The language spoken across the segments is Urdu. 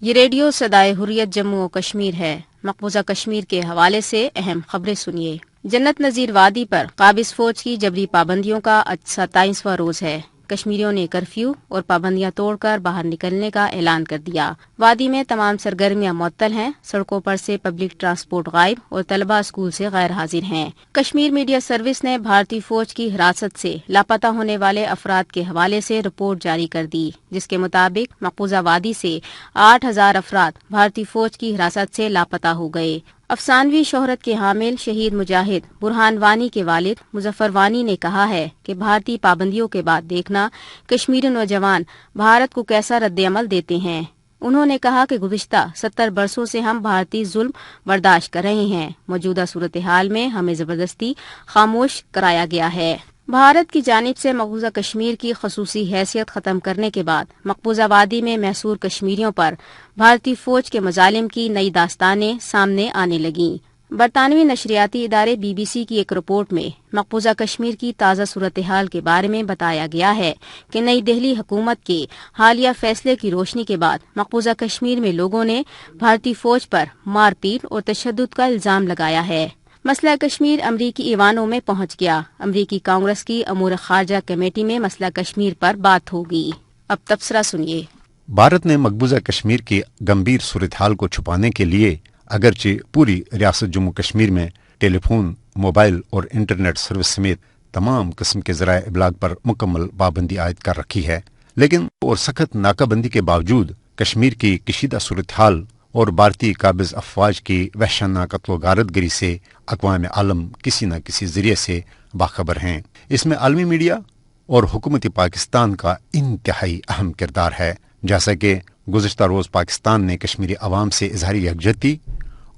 یہ ریڈیو صدائے حریت جموں و کشمیر ہے۔ مقبوضہ کشمیر کے حوالے سے اہم خبریں سنیے۔ جنت نظیر وادی پر قابض فوج کی جبری پابندیوں کا آج 27واں روز ہے۔ کشمیریوں نے کرفیو اور پابندیاں توڑ کر باہر نکلنے کا اعلان کر دیا۔ وادی میں تمام سرگرمیاں معطل ہیں، سڑکوں پر سے پبلک ٹرانسپورٹ غائب اور طلبہ اسکول سے غیر حاضر ہیں۔ کشمیر میڈیا سروس نے بھارتی فوج کی حراست سے لاپتہ ہونے والے افراد کے حوالے سے رپورٹ جاری کر دی، جس کے مطابق مقبوضہ وادی سے 8000 افراد بھارتی فوج کی حراست سے لاپتہ ہو گئے۔ افسانوی شہرت کے حامل شہید مجاہد برہان وانی کے والد مظفر وانی نے کہا ہے کہ بھارتی پابندیوں کے بعد دیکھنا کشمیری نوجوان بھارت کو کیسا رد عمل دیتے ہیں۔ انہوں نے کہا کہ گزشتہ 70 برسوں سے ہم بھارتی ظلم برداشت کر رہے ہیں، موجودہ صورتحال میں ہمیں زبردستی خاموش کرایا گیا ہے۔ بھارت کی جانب سے مقبوضہ کشمیر کی خصوصی حیثیت ختم کرنے کے بعد مقبوضہ وادی میں محصور کشمیریوں پر بھارتی فوج کے مظالم کی نئی داستانیں سامنے آنے لگیں۔ برطانوی نشریاتی ادارے BBC کی ایک رپورٹ میں مقبوضہ کشمیر کی تازہ صورتحال کے بارے میں بتایا گیا ہے کہ نئی دہلی حکومت کے حالیہ فیصلے کی روشنی کے بعد مقبوضہ کشمیر میں لوگوں نے بھارتی فوج پر مار پیٹ اور تشدد کا الزام لگایا ہے۔ مسئلہ کشمیر امریکی ایوانوں میں پہنچ گیا۔ امریکی کانگریس کی امور خارجہ کمیٹی میں مسئلہ کشمیر پر بات ہوگی۔ اب تبصرہ سنیے۔ بھارت نے مقبوضہ کشمیر کی گمبھیر صورتحال کو چھپانے کے لیے اگرچہ پوری ریاست جموں کشمیر میں ٹیلی فون، موبائل اور انٹرنیٹ سروس سمیت تمام قسم کے ذرائع ابلاغ پر مکمل پابندی عائد کر رکھی ہے، لیکن اور سخت ناکہ بندی کے باوجود کشمیر کی کشیدہ صورتحال اور بھارتی قابض افواج کی وحشانہ قتل و غارت گری سے اقوام عالم کسی نہ کسی ذریعے سے باخبر ہیں۔ اس میں عالمی میڈیا اور حکومت پاکستان کا انتہائی اہم کردار ہے، جیسا کہ گزشتہ روز پاکستان نے کشمیری عوام سے اظہار یکجہتی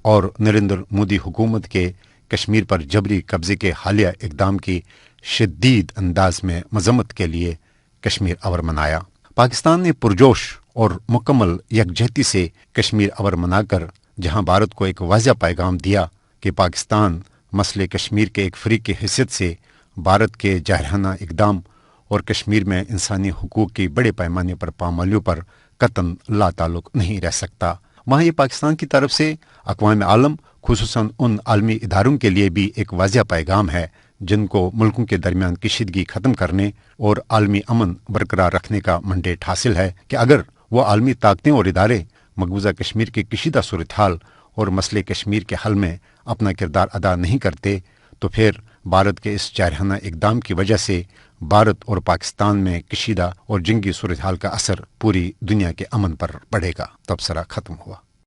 اور نریندر مودی حکومت کے کشمیر پر جبری قبضے کے حالیہ اقدام کی شدید انداز میں مذمت کے لیے کشمیر اور منایا۔ پاکستان نے پرجوش اور مکمل یکجہتی سے کشمیر اور منا کر جہاں بھارت کو ایک واضح پیغام دیا کہ پاکستان مسئلے کشمیر کے ایک فریق کی حیثیت سے بھارت کے جارحانہ اقدام اور کشمیر میں انسانی حقوق کی بڑے پیمانے پر پامالیوں پر قطعاً لا تعلق نہیں رہ سکتا، وہاں یہ پاکستان کی طرف سے اقوام عالم خصوصاً ان عالمی اداروں کے لیے بھی ایک واضح پیغام ہے جن کو ملکوں کے درمیان کشیدگی ختم کرنے اور عالمی امن برقرار رکھنے کا منڈیٹ حاصل ہے کہ اگر وہ عالمی طاقتیں اور ادارے مقبوضہ کشمیر کی کشیدہ صورتحال اور مسئلہ کشمیر کے حل میں اپنا کردار ادا نہیں کرتے تو پھر بھارت کے اس جارحانہ اقدام کی وجہ سے بھارت اور پاکستان میں کشیدہ اور جنگی صورتحال کا اثر پوری دنیا کے امن پر پڑے گا۔ تبصرہ ختم ہوا۔